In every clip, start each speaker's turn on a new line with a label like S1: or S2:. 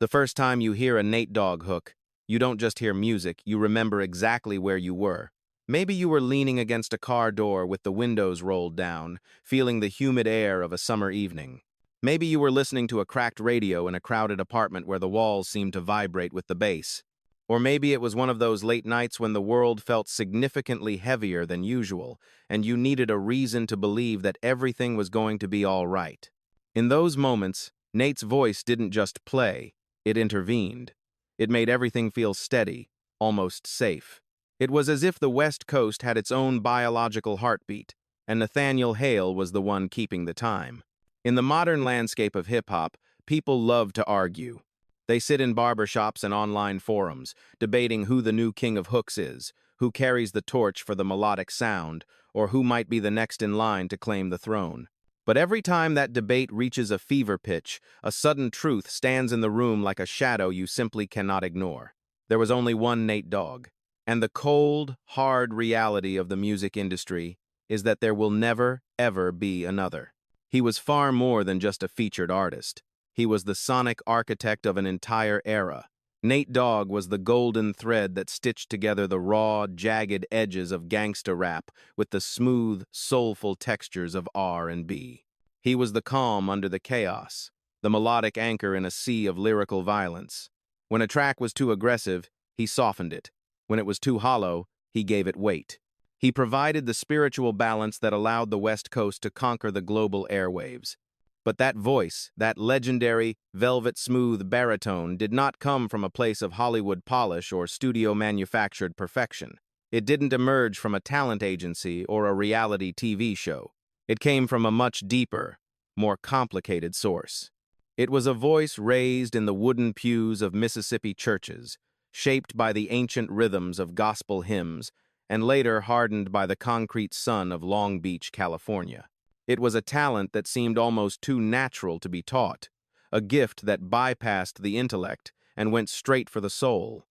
S1: The first time you hear a Nate Dogg hook, you don't just hear music, you remember exactly where you were. Maybe you were leaning against a car door with the windows rolled down, feeling the humid air of a summer evening. Maybe you were listening to a cracked radio in a crowded apartment where the walls seemed to vibrate with the bass. Or maybe it was one of those late nights when the world felt significantly heavier than usual, and you needed a reason to believe that everything was going to be all right. In those moments, Nate's voice didn't just play, it intervened. It made everything feel steady, almost safe. It was as if the West Coast had its own biological heartbeat, and Nathaniel Hale was the one keeping the time. In the modern landscape of hip-hop, people love to argue. They sit in barbershops and online forums, debating who the new king of hooks is, who carries the torch for the melodic sound, or who might be the next in line to claim the throne. But every time that debate reaches a fever pitch, a sudden truth stands in the room like a shadow you simply cannot ignore. There was only one Nate Dogg. And the cold, hard reality of the music industry is that there will never, ever be another. He was far more than just a featured artist. He was the sonic architect of an entire era. Nate Dogg was the golden thread that stitched together the raw, jagged edges of gangsta rap with the smooth, soulful textures of R&B. He was the calm under the chaos, the melodic anchor in a sea of lyrical violence. When a track was too aggressive, he softened it. When it was too hollow, he gave it weight. He provided the spiritual balance that allowed the West Coast to conquer the global airwaves. But that voice, that legendary, velvet-smooth baritone, did not come from a place of Hollywood polish or studio-manufactured perfection. It didn't emerge from a talent agency or a reality TV show. It came from a much deeper, more complicated source. It was a voice raised in the wooden pews of Mississippi churches, shaped by the ancient rhythms of gospel hymns, and later hardened by the concrete sun of Long Beach, California. It was a talent that seemed almost too natural to be taught, a gift that bypassed the intellect and went straight for the soul.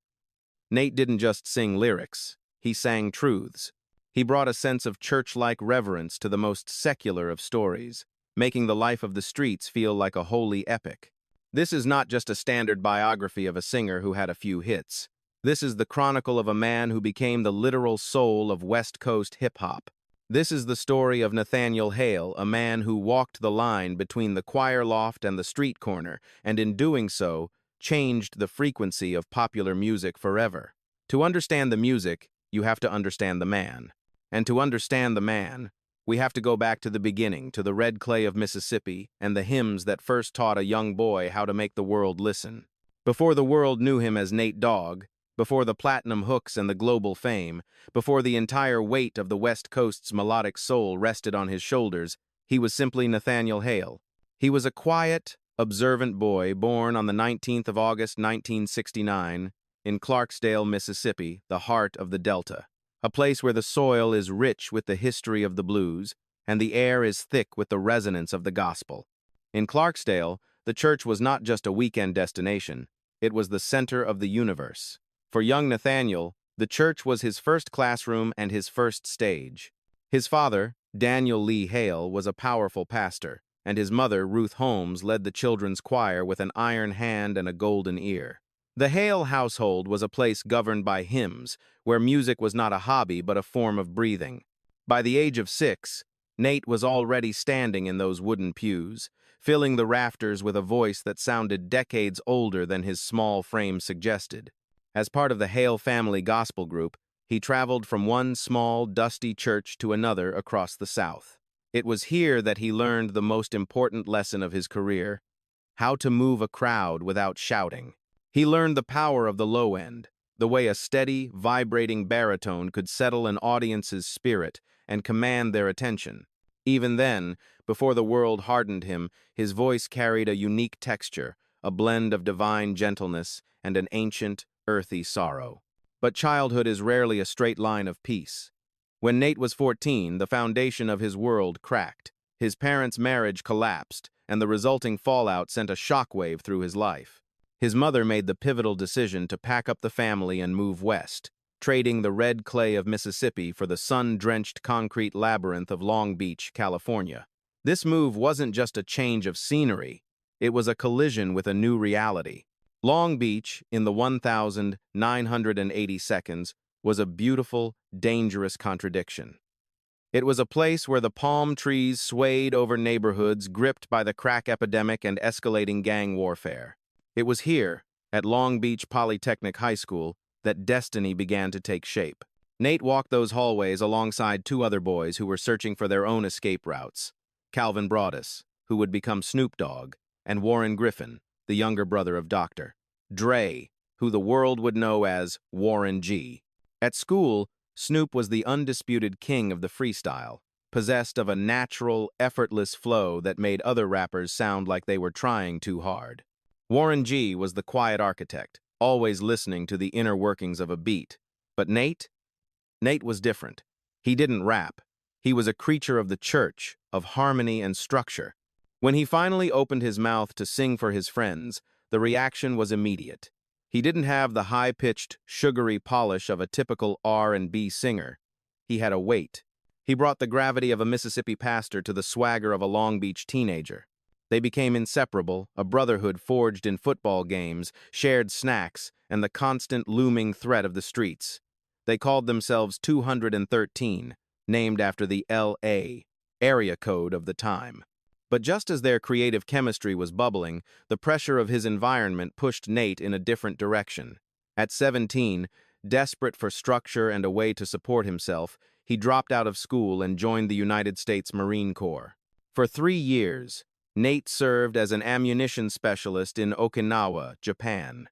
S1: Nate didn't just sing lyrics, he sang truths. He brought a sense of church-like reverence to the most secular of stories, making the life of the streets feel like a holy epic. This is not just a standard biography of a singer who had a few hits. This is the chronicle of a man who became the literal soul of West Coast hip-hop. This is the story of Nathaniel Hale, a man who walked the line between the choir loft and the street corner, and in doing so, changed the frequency of popular music forever. To understand the music, you have to understand the man. And to understand the man, we have to go back to the beginning, to the red clay of Mississippi, and the hymns that first taught a young boy how to make the world listen. Before the world knew him as Nate Dogg, before the platinum hooks and the global fame, before the entire weight of the West Coast's melodic soul rested on his shoulders, he was simply Nathaniel Hale. He was a quiet, observant boy born on the 19th of August, 1969, in Clarksdale, Mississippi, the heart of the Delta, a place where the soil is rich with the history of the blues, and the air is thick with the resonance of the gospel. In Clarksdale, the church was not just a weekend destination, it was the center of the universe. For young Nathaniel, the church was his first classroom and his first stage. His father, Daniel Lee Hale, was a powerful pastor, and his mother, Ruth Holmes, led the children's choir with an iron hand and a golden ear. The Hale household was a place governed by hymns, where music was not a hobby but a form of breathing. By the age of 6, Nate was already standing in those wooden pews, filling the rafters with a voice that sounded decades older than his small frame suggested. As part of the Hale family gospel group, he traveled from one small, dusty church to another across the South. It was here that he learned the most important lesson of his career: how to move a crowd without shouting. He learned the power of the low end, the way a steady, vibrating baritone could settle an audience's spirit and command their attention. Even then, before the world hardened him, his voice carried a unique texture, a blend of divine gentleness and an ancient, earthy sorrow. But childhood is rarely a straight line of peace. When Nate was 14, the foundation of his world cracked. His parents' marriage collapsed, and the resulting fallout sent a shockwave through his life. His mother made the pivotal decision to pack up the family and move west, trading the red clay of Mississippi for the sun-drenched concrete labyrinth of Long Beach, California. This move wasn't just a change of scenery, it was a collision with a new reality. Long Beach, in the 1,980 seconds, was a beautiful, dangerous contradiction. It was a place where the palm trees swayed over neighborhoods gripped by the crack epidemic and escalating gang warfare. It was here, at Long Beach Polytechnic High School, that destiny began to take shape. Nate walked those hallways alongside two other boys who were searching for their own escape routes: Calvin Broadus, who would become Snoop Dogg, and Warren Griffin, the younger brother of Dr. Dre, who the world would know as Warren G. At school, Snoop was the undisputed king of the freestyle, possessed of a natural, effortless flow that made other rappers sound like they were trying too hard. Warren G was the quiet architect, always listening to the inner workings of a beat. But Nate was different. He didn't rap. He was a creature of the church, of harmony and structure. When he finally opened his mouth to sing for his friends, the reaction was immediate. He didn't have the high-pitched, sugary polish of a typical R&B singer. He had a weight. He brought the gravity of a Mississippi pastor to the swagger of a Long Beach teenager. They became inseparable, a brotherhood forged in football games, shared snacks, and the constant looming threat of the streets. They called themselves 213, named after the L.A. area code of the time. But just as their creative chemistry was bubbling, the pressure of his environment pushed Nate in a different direction. At 17, desperate for structure and a way to support himself, he dropped out of school and joined the United States Marine Corps. For 3 years, Nate served as an ammunition specialist in Okinawa, Japan.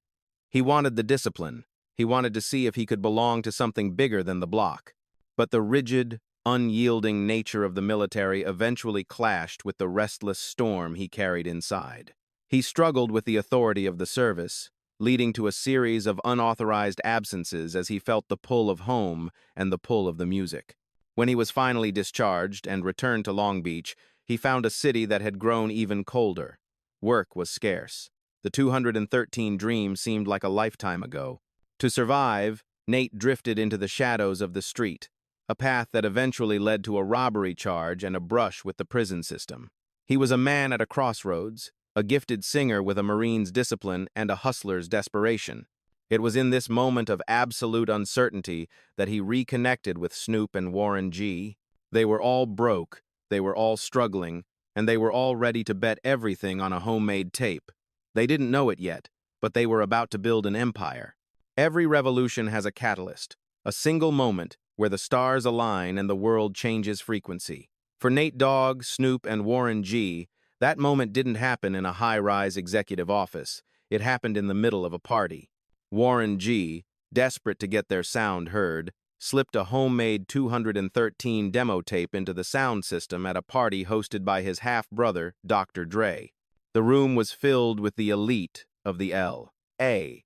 S1: He wanted the discipline. He wanted to see if he could belong to something bigger than the block. But the rigid, unyielding nature of the military eventually clashed with the restless storm he carried inside. He struggled with the authority of the service, leading to a series of unauthorized absences as he felt the pull of home and the pull of the music. When he was finally discharged and returned to Long Beach, he found a city that had grown even colder. Work was scarce. The 213 dream seemed like a lifetime ago. To survive, Nate drifted into the shadows of the street, a path that eventually led to a robbery charge and a brush with the prison system. He was a man at a crossroads, a gifted singer with a Marine's discipline and a hustler's desperation. It was in this moment of absolute uncertainty that he reconnected with Snoop and Warren G. They were all broke, they were all struggling, and they were all ready to bet everything on a homemade tape. They didn't know it yet, but they were about to build an empire. Every revolution has a catalyst, a single moment where the stars align and the world changes frequency. For Nate Dogg, Snoop, and Warren G., that moment didn't happen in a high-rise executive office. It happened in the middle of a party. Warren G., desperate to get their sound heard, slipped a homemade 213 demo tape into the sound system at a party hosted by his half-brother, Dr. Dre. The room was filled with the elite of the L.A.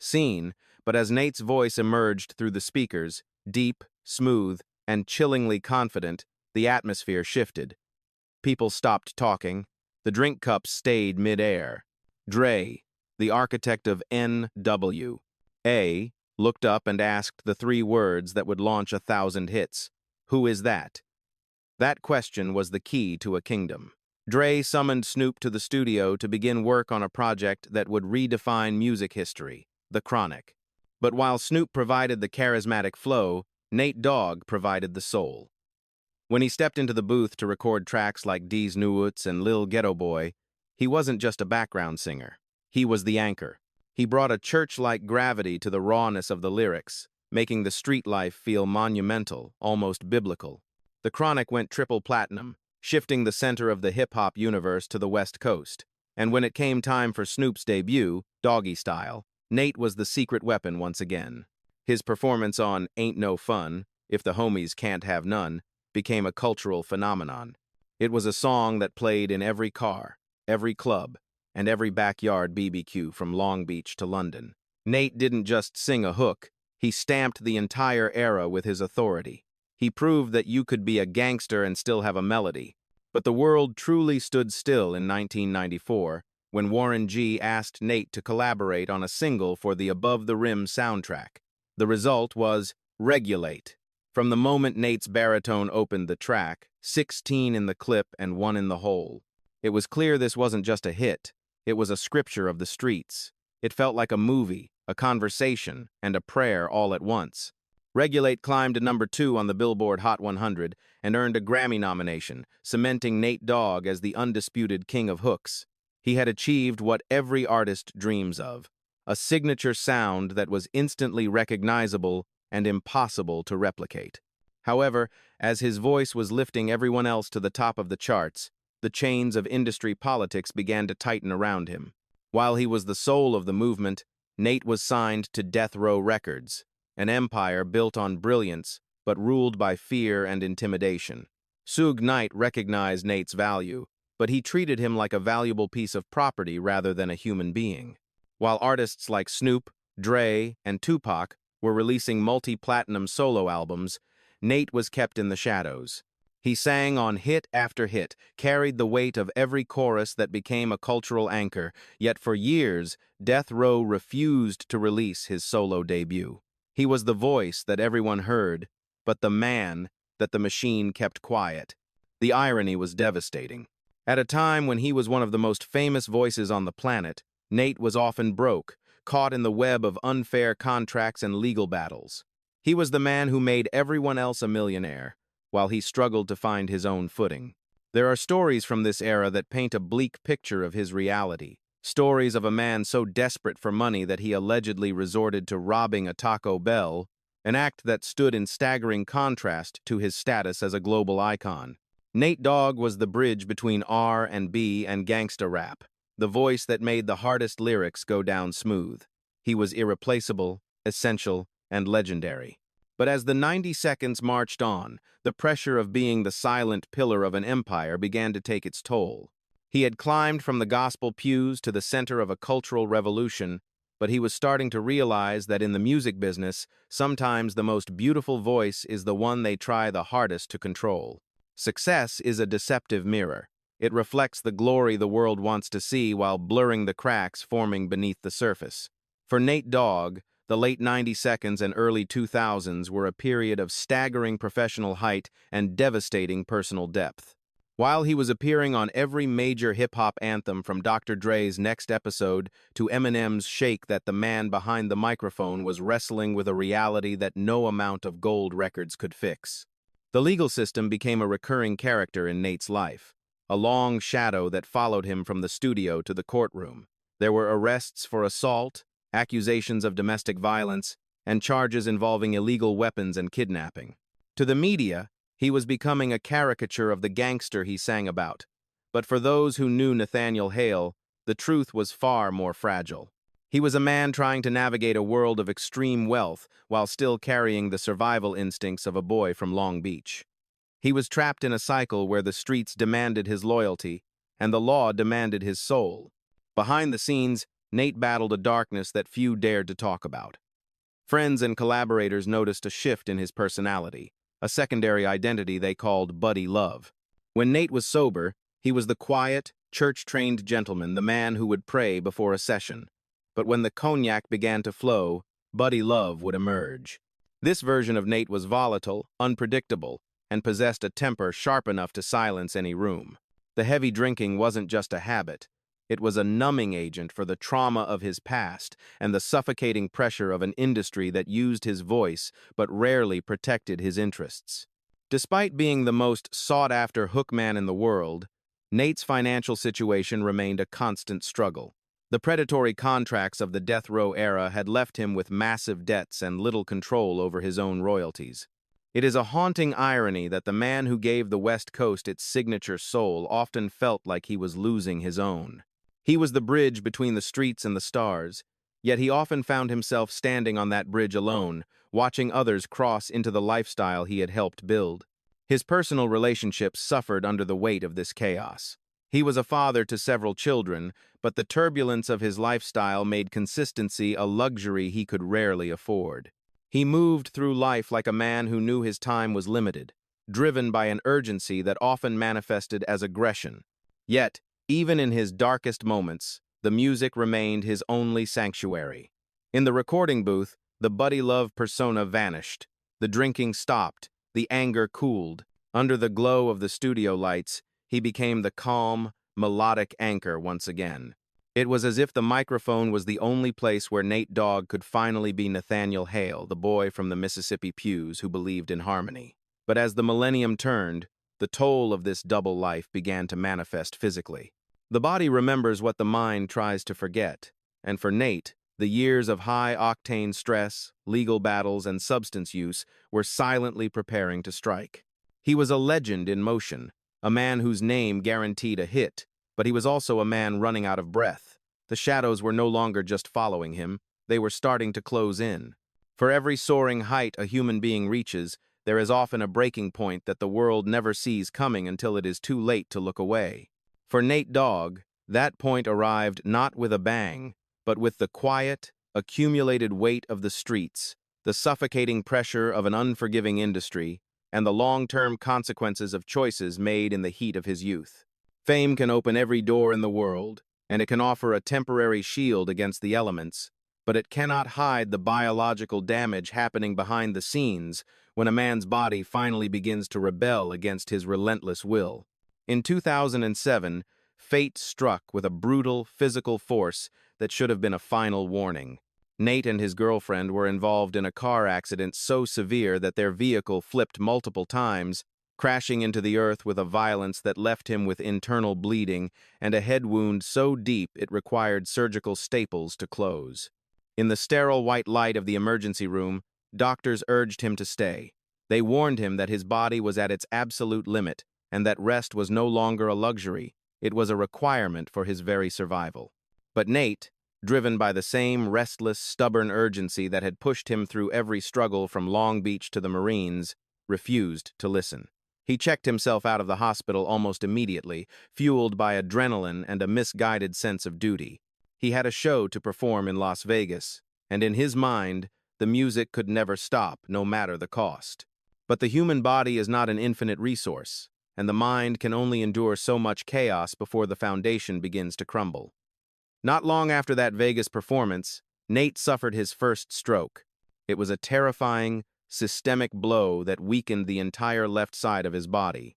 S1: scene, but as Nate's voice emerged through the speakers, deep, smooth, and chillingly confident, the atmosphere shifted. People stopped talking. The drink cups stayed mid-air. Dre, the architect of N.W.A., looked up and asked the 3 words that would launch 1,000 hits. Who is that? That question was the key to a kingdom. Dre summoned Snoop to the studio to begin work on a project that would redefine music history, The Chronic. But while Snoop provided the charismatic flow, Nate Dogg provided the soul. When he stepped into the booth to record tracks like D's Nuwuts and Lil Ghetto Boy, he wasn't just a background singer. He was the anchor. He brought a church-like gravity to the rawness of the lyrics, making the street life feel monumental, almost biblical. The Chronic went triple platinum, shifting the center of the hip-hop universe to the West Coast. And when it came time for Snoop's debut, Doggy Style, Nate was the secret weapon once again. His performance on Ain't No Fun, If the Homies Can't Have None, became a cultural phenomenon. It was a song that played in every car, every club, and every backyard BBQ from Long Beach to London. Nate didn't just sing a hook, he stamped the entire era with his authority. He proved that you could be a gangster and still have a melody. But the world truly stood still in 1994, when Warren G. asked Nate to collaborate on a single for the Above the Rim soundtrack. The result was Regulate. From the moment Nate's baritone opened the track, 16 in the clip and 1 in the hole. It was clear this wasn't just a hit, it was a scripture of the streets. It felt like a movie, a conversation, and a prayer all at once. Regulate climbed to number 2 on the Billboard Hot 100 and earned a Grammy nomination, cementing Nate Dogg as the undisputed king of hooks. He had achieved what every artist dreams of, a signature sound that was instantly recognizable and impossible to replicate. However, as his voice was lifting everyone else to the top of the charts, the chains of industry politics began to tighten around him. While he was the soul of the movement, Nate was signed to Death Row Records, an empire built on brilliance but ruled by fear and intimidation. Suge Knight recognized Nate's value, but he treated him like a valuable piece of property rather than a human being. While artists like Snoop, Dre, and Tupac were releasing multi-platinum solo albums, Nate was kept in the shadows. He sang on hit after hit, carried the weight of every chorus that became a cultural anchor, yet for years, Death Row refused to release his solo debut. He was the voice that everyone heard, but the man that the machine kept quiet. The irony was devastating. At a time when he was one of the most famous voices on the planet, Nate was often broke, caught in the web of unfair contracts and legal battles. He was the man who made everyone else a millionaire, while he struggled to find his own footing. There are stories from this era that paint a bleak picture of his reality. Stories of a man so desperate for money that he allegedly resorted to robbing a Taco Bell, an act that stood in staggering contrast to his status as a global icon. Nate Dogg was the bridge between R&B and gangsta rap, the voice that made the hardest lyrics go down smooth. He was irreplaceable, essential, and legendary. But as the 90 seconds marched on, the pressure of being the silent pillar of an empire began to take its toll. He had climbed from the gospel pews to the center of a cultural revolution, but he was starting to realize that in the music business, sometimes the most beautiful voice is the one they try the hardest to control. Success is a deceptive mirror. It reflects the glory the world wants to see while blurring the cracks forming beneath the surface. For Nate Dogg, the late 90 seconds and early 2000s were a period of staggering professional height and devastating personal depth. While he was appearing on every major hip-hop anthem from Dr. Dre's Next Episode to Eminem's Shake That, the man behind the microphone was wrestling with a reality that no amount of gold records could fix. The legal system became a recurring character in Nate's life, a long shadow that followed him from the studio to the courtroom. There were arrests for assault, accusations of domestic violence, and charges involving illegal weapons and kidnapping. To the media, he was becoming a caricature of the gangster he sang about. But for those who knew Nathaniel Hale, the truth was far more fragile. He was a man trying to navigate a world of extreme wealth while still carrying the survival instincts of a boy from Long Beach. He was trapped in a cycle where the streets demanded his loyalty and the law demanded his soul. Behind the scenes, Nate battled a darkness that few dared to talk about. Friends and collaborators noticed a shift in his personality, a secondary identity they called Buddy Love. When Nate was sober, he was the quiet, church-trained gentleman, the man who would pray before a session. But when the cognac began to flow, Buddy Love would emerge. This version of Nate was volatile, unpredictable, and possessed a temper sharp enough to silence any room. The heavy drinking wasn't just a habit. It was a numbing agent for the trauma of his past and the suffocating pressure of an industry that used his voice but rarely protected his interests. Despite being the most sought-after hookman in the world, Nate's financial situation remained a constant struggle. The predatory contracts of the death row era had left him with massive debts and little control over his own royalties. It is a haunting irony that the man who gave the West Coast its signature soul often felt like he was losing his own. He was the bridge between the streets and the stars, yet he often found himself standing on that bridge alone, watching others cross into the lifestyle he had helped build. His personal relationships suffered under the weight of this chaos. He was a father to several children, but the turbulence of his lifestyle made consistency a luxury he could rarely afford. He moved through life like a man who knew his time was limited, driven by an urgency that often manifested as aggression. Yet, even in his darkest moments, the music remained his only sanctuary. In the recording booth, the Buddy Love persona vanished. The drinking stopped, the anger cooled. Under the glow of the studio lights, he became the calm, melodic anchor once again. It was as if the microphone was the only place where Nate Dogg could finally be Nathaniel Hale, the boy from the Mississippi pews who believed in harmony. But as the millennium turned, the toll of this double life began to manifest physically. The body remembers what the mind tries to forget, and for Nate, the years of high-octane stress, legal battles, and substance use were silently preparing to strike. He was a legend in motion, a man whose name guaranteed a hit, but he was also a man running out of breath. The shadows were no longer just following him, they were starting to close in. For every soaring height a human being reaches, there is often a breaking point that the world never sees coming until it is too late to look away. For Nate Dogg, that point arrived not with a bang, but with the quiet, accumulated weight of the streets, the suffocating pressure of an unforgiving industry, and the long-term consequences of choices made in the heat of his youth. Fame can open every door in the world, and it can offer a temporary shield against the elements, but it cannot hide the biological damage happening behind the scenes when a man's body finally begins to rebel against his relentless will. In 2007, fate struck with a brutal physical force that should have been a final warning. Nate and his girlfriend were involved in a car accident so severe that their vehicle flipped multiple times, crashing into the earth with a violence that left him with internal bleeding and a head wound so deep it required surgical staples to close. In the sterile white light of the emergency room, doctors urged him to stay. They warned him that his body was at its absolute limit and that rest was no longer a luxury, it was a requirement for his very survival. But Nate, driven by the same restless, stubborn urgency that had pushed him through every struggle from Long Beach to the Marines, refused to listen. He checked himself out of the hospital almost immediately, fueled by adrenaline and a misguided sense of duty. He had a show to perform in Las Vegas, and in his mind, the music could never stop, no matter the cost. But the human body is not an infinite resource, and the mind can only endure so much chaos before the foundation begins to crumble. Not long after that Vegas performance, Nate suffered his first stroke. It was a terrifying, systemic blow that weakened the entire left side of his body.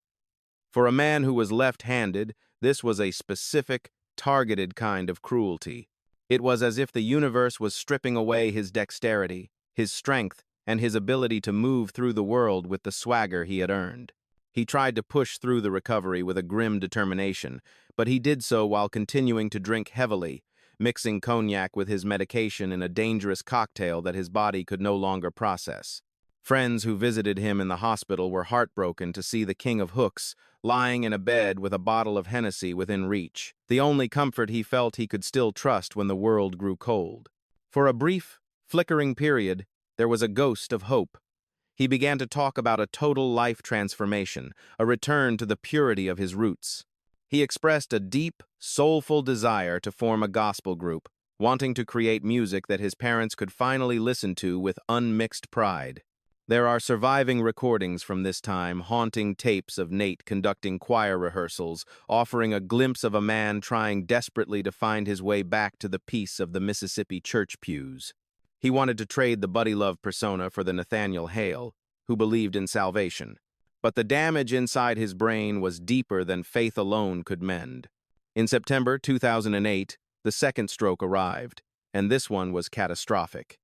S1: For a man who was left-handed, this was a specific, targeted kind of cruelty. It was as if the universe was stripping away his dexterity, his strength, and his ability to move through the world with the swagger he had earned. He tried to push through the recovery with a grim determination, but he did so while continuing to drink heavily, mixing cognac with his medication in a dangerous cocktail that his body could no longer process. Friends who visited him in the hospital were heartbroken to see the king of hooks lying in a bed with a bottle of Hennessy within reach, the only comfort he felt he could still trust when the world grew cold. For a brief, flickering period, there was a ghost of hope. He began to talk about a total life transformation, a return to the purity of his roots. He expressed a deep, soulful desire to form a gospel group, wanting to create music that his parents could finally listen to with unmixed pride. There are surviving recordings from this time, haunting tapes of Nate conducting choir rehearsals, offering a glimpse of a man trying desperately to find his way back to the peace of the Mississippi church pews. He wanted to trade the Buddy Love persona for the Nathaniel Hale, who believed in salvation. But the damage inside his brain was deeper than faith alone could mend. In September 2008, the second stroke arrived, and this one was catastrophic.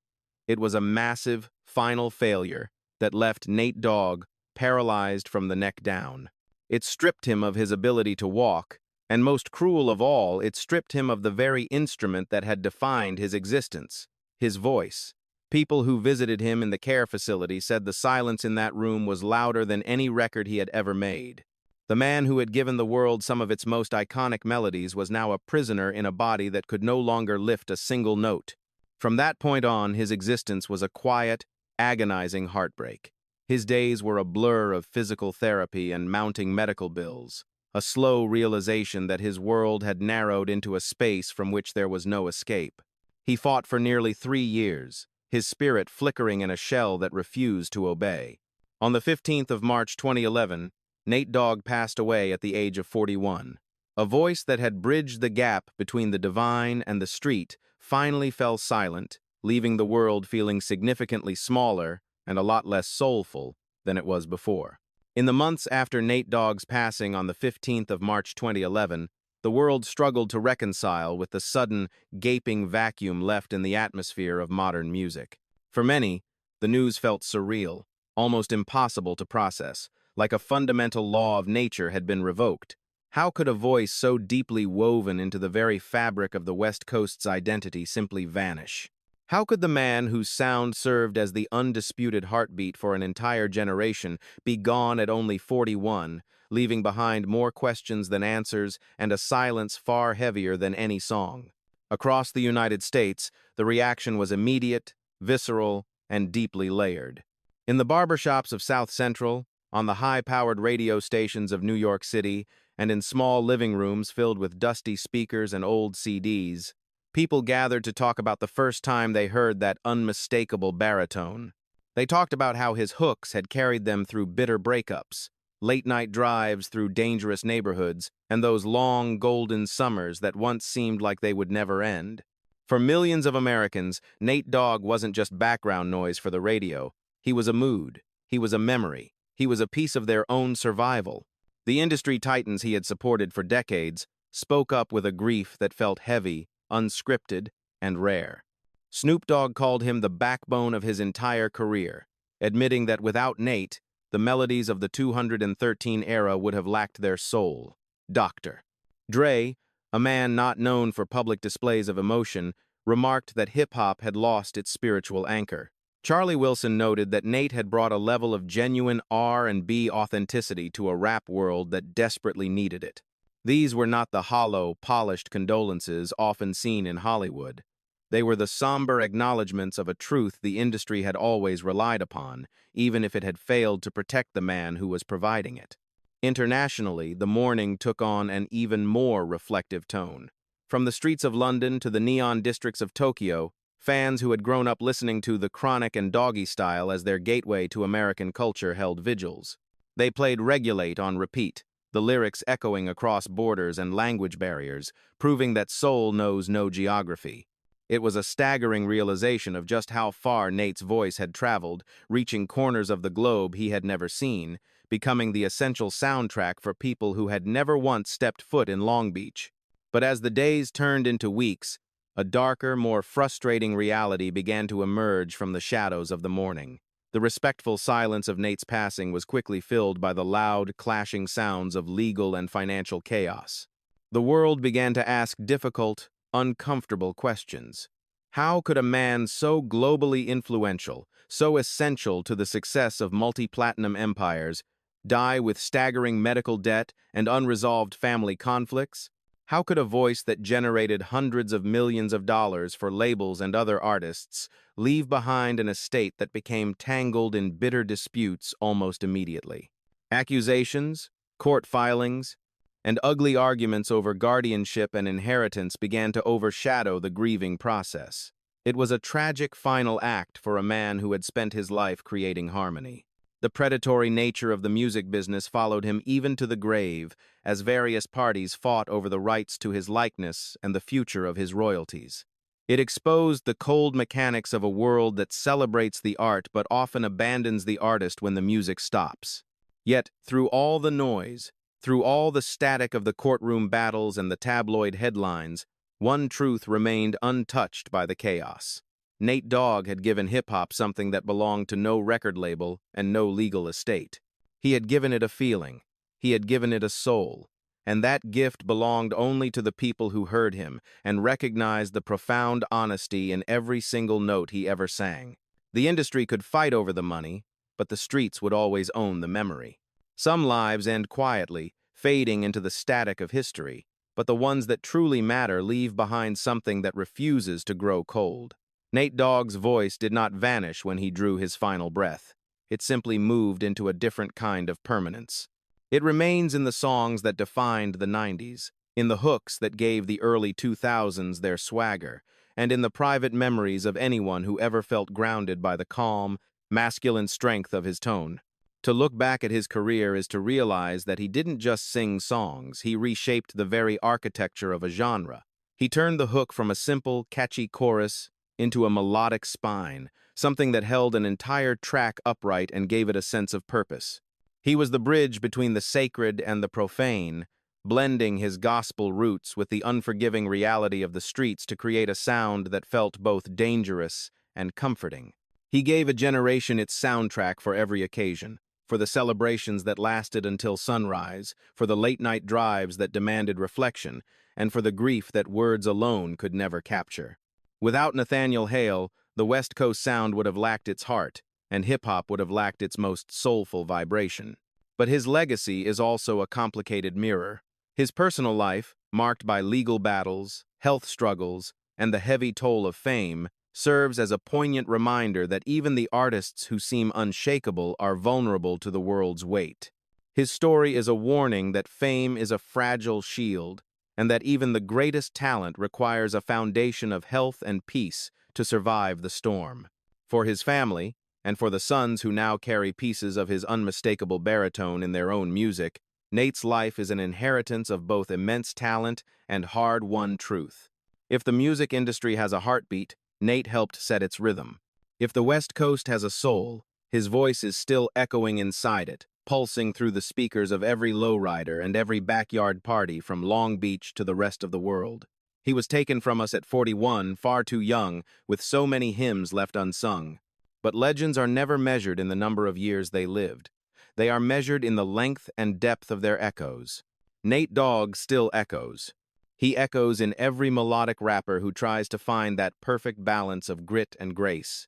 S1: It was a massive, final failure that left Nate Dogg paralyzed from the neck down. It stripped him of his ability to walk, and most cruel of all, it stripped him of the very instrument that had defined his existence, his voice. People who visited him in the care facility said the silence in that room was louder than any record he had ever made. The man who had given the world some of its most iconic melodies was now a prisoner in a body that could no longer lift a single note. From that point on, his existence was a quiet, agonizing heartbreak. His days were a blur of physical therapy and mounting medical bills, a slow realization that his world had narrowed into a space from which there was no escape. He fought for nearly 3 years, his spirit flickering in a shell that refused to obey. On the 15th of March 2011, Nate Dogg passed away at the age of 41. A voice that had bridged the gap between the divine and the street finally fell silent, leaving the world feeling significantly smaller and a lot less soulful than it was before. In the months after Nate Dogg's passing on the 15th of March 2011, the world struggled to reconcile with the sudden, gaping vacuum left in the atmosphere of modern music. For many, the news felt surreal, almost impossible to process, like a fundamental law of nature had been revoked. How could a voice so deeply woven into the very fabric of the West Coast's identity simply vanish? How could the man whose sound served as the undisputed heartbeat for an entire generation be gone at only 41, leaving behind more questions than answers and a silence far heavier than any song? Across the United States, the reaction was immediate, visceral, and deeply layered. In the barbershops of South Central, on the high-powered radio stations of New York City, and in small living rooms filled with dusty speakers and old CDs, people gathered to talk about the first time they heard that unmistakable baritone. They talked about how his hooks had carried them through bitter breakups, late-night drives through dangerous neighborhoods, and those long, golden summers that once seemed like they would never end. For millions of Americans, Nate Dogg wasn't just background noise for the radio. He was a mood. He was a memory. He was a piece of their own survival. The industry titans he had supported for decades spoke up with a grief that felt heavy, unscripted, and rare. Snoop Dogg called him the backbone of his entire career, admitting that without Nate, the melodies of the 213 era would have lacked their soul. Dr. Dre, a man not known for public displays of emotion, remarked that hip-hop had lost its spiritual anchor. Charlie Wilson noted that Nate had brought a level of genuine R&B authenticity to a rap world that desperately needed it. These were not the hollow, polished condolences often seen in Hollywood. They were the somber acknowledgments of a truth the industry had always relied upon, even if it had failed to protect the man who was providing it. Internationally, the mourning took on an even more reflective tone. From the streets of London to the neon districts of Tokyo, fans who had grown up listening to The Chronic and Doggy Style as their gateway to American culture held vigils. They played Regulate on repeat, the lyrics echoing across borders and language barriers, proving that soul knows no geography. It was a staggering realization of just how far Nate's voice had traveled, reaching corners of the globe he had never seen, becoming the essential soundtrack for people who had never once stepped foot in Long Beach. But as the days turned into weeks, a darker, more frustrating reality began to emerge from the shadows of the morning. The respectful silence of Nate's passing was quickly filled by the loud, clashing sounds of legal and financial chaos. The world began to ask difficult, uncomfortable questions. How could a man so globally influential, so essential to the success of multi-platinum empires, die with staggering medical debt and unresolved family conflicts? How could a voice that generated hundreds of millions of dollars for labels and other artists leave behind an estate that became tangled in bitter disputes almost immediately? Accusations, court filings, and ugly arguments over guardianship and inheritance began to overshadow the grieving process. It was a tragic final act for a man who had spent his life creating harmony. The predatory nature of the music business followed him even to the grave, as various parties fought over the rights to his likeness and the future of his royalties. It exposed the cold mechanics of a world that celebrates the art but often abandons the artist when the music stops. Yet, through all the noise, through all the static of the courtroom battles and the tabloid headlines, one truth remained untouched by the chaos. Nate Dogg had given hip-hop something that belonged to no record label and no legal estate. He had given it a feeling. He had given it a soul. And that gift belonged only to the people who heard him and recognized the profound honesty in every single note he ever sang. The industry could fight over the money, but the streets would always own the memory. Some lives end quietly, fading into the static of history, but the ones that truly matter leave behind something that refuses to grow cold. Nate Dogg's voice did not vanish when he drew his final breath. It simply moved into a different kind of permanence. It remains in the songs that defined the 90s, in the hooks that gave the early 2000s their swagger, and in the private memories of anyone who ever felt grounded by the calm, masculine strength of his tone. To look back at his career is to realize that he didn't just sing songs, he reshaped the very architecture of a genre. He turned the hook from a simple, catchy chorus into a melodic spine, something that held an entire track upright and gave it a sense of purpose. He was the bridge between the sacred and the profane, blending his gospel roots with the unforgiving reality of the streets to create a sound that felt both dangerous and comforting. He gave a generation its soundtrack for every occasion, for the celebrations that lasted until sunrise, for the late-night drives that demanded reflection, and for the grief that words alone could never capture. Without Nathaniel Hale, the West Coast sound would have lacked its heart, and hip-hop would have lacked its most soulful vibration. But his legacy is also a complicated mirror. His personal life, marked by legal battles, health struggles, and the heavy toll of fame, serves as a poignant reminder that even the artists who seem unshakable are vulnerable to the world's weight. His story is a warning that fame is a fragile shield, and that even the greatest talent requires a foundation of health and peace to survive the storm. For his family, and for the sons who now carry pieces of his unmistakable baritone in their own music, Nate's life is an inheritance of both immense talent and hard-won truth. If the music industry has a heartbeat, Nate helped set its rhythm. If the West Coast has a soul, his voice is still echoing inside it, pulsing through the speakers of every lowrider and every backyard party from Long Beach to the rest of the world. He was taken from us at 41, far too young, with so many hymns left unsung. But legends are never measured in the number of years they lived. They are measured in the length and depth of their echoes. Nate Dogg still echoes. He echoes in every melodic rapper who tries to find that perfect balance of grit and grace.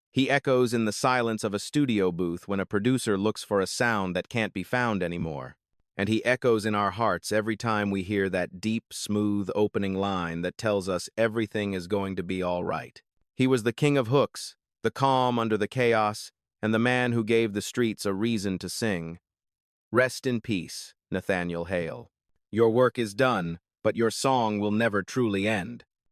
S1: He echoes in the silence of a studio booth when a producer looks for a sound that can't be found anymore. And he echoes in our hearts every time we hear that deep, smooth opening line that tells us everything is going to be all right. He was the king of hooks, the calm under the chaos, and the man who gave the streets a reason to sing. Rest in peace, Nathaniel Hale. Your work is done, but your song will never truly end.